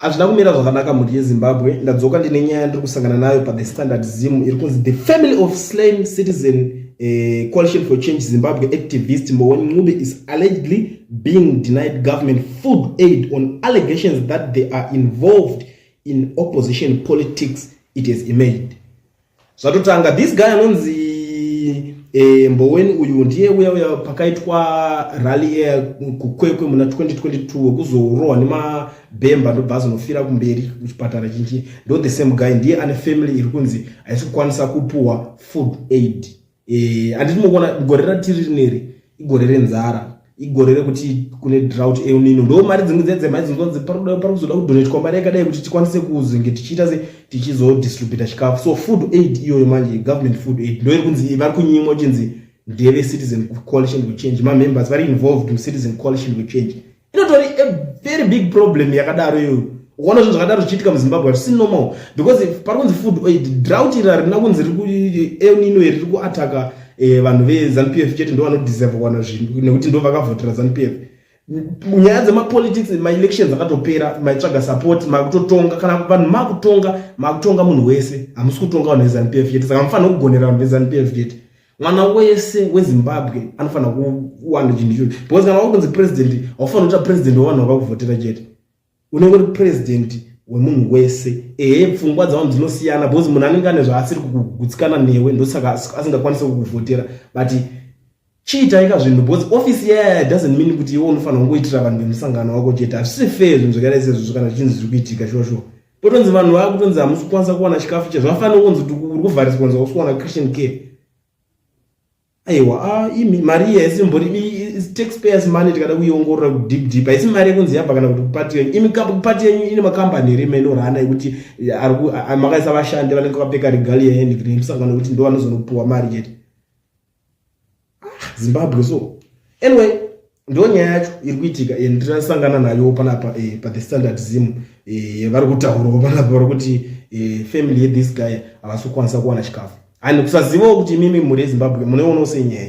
Azvina kumira zvakanaka muri yeZimbabwe. Ndadzoka ndine nyaya ndiri kusangana nayo pa The Standard Zim iri kunzi the family of slain citizen Coalition for Change Zimbabwe activist Mboweni Ncube is allegedly being denied government food aid on allegations that they are involved in opposition politics, it has emerged. Zvatotanga this guy anonzi Mboweni uyu ndiye uya pakaitwa rally kukwekwe muna 2022 wekuzorohwa nemabhemba ndobva azonofira kumberi kuchipatara chinji. Ndo the same guy ndiye ane family iri kunzi haisi kukwanisa kupuwa food aid. Anditi mukuona gore ratiri rineri igore renzara, igore rekuti kune drought El Nino. Ndo mari dzimwe dzedzemai dzinonzi parikuzoda kudonetwa mari yakadai kuti tikwanise kuzenge tichiita se tichizodistribute chikafu. So food aid iyoyo manje government food aid ndo iri kunzi vari kunyimwa chinzi ndeve Citizen Coalition for Change. Ma members vari involved in Citizen Coalition for Change. Inotori a very big problem yakadaro iyoyo. Ukaona zvinhu zvakadaro zvichiitika muZimbabwe hatisi normal because parikunzi food aid drought iri harina kunzi El Nino iri kuataka vanhu veZANU-PF chete ndo vanodeserve kuwana zvinhu nekuti ndo vakavhotera ZANU-PF. Nyaya dzemapolitics maelections akatopera maitsvaga support makutotonga kana vanhu makutonga munhu wese hamusi kutonga vanhu veZANU-PF chete saka mufanira kugonera vanhu veZANU-PF chete. Mwana wese weZimbabwe anofanira kuwana chinhu ichocho because kana wakunzi president haufanira kuita president wevanhu vakakuvhotera chete, unenge uri president wemunhu wese. Pfungwa dzavanhu dzinosiyana because munhu anenge ane zvaasiri kugutsikana newe ndosaka asingakwanise kukuvhotera. But chiitaika zvinhu because office yaya doesn't mean kuti iwe unofanira kungoitira vanhu vemusangano wako chete. Hazvisi fair zvinhu zvakadai sezvo kana zvinhu zviri kuitika shosho. Potonzi vanhu vakutonzi hamusi kukwanisa kuwana chikafu chete zvafanira kunzi uri kuvhariswa kunzi hausi kuwana Christian care. Aiwa mari iyi haisi taxpayers money tikada kuiongorora deep haisi mari yekunzi yabva kana kuti kupati yenyu pati yenyu ine makambani ere menorana ekuti makaisa vashandi vanenge vakapfeka regalia yeNDC musangano kuti ndo vanozonopuwa mari chete. Zimbabwe so anyway ndo nyaya yacho iri kuitika ndinosangana nayo panapa pa The Standard Zim vari kutaurawo panapa vari kuti family this guy havasi kukwanisa kuwana chikafu. And kusazivawo kuti mimi muri Zimbabwe munoonawo senyaya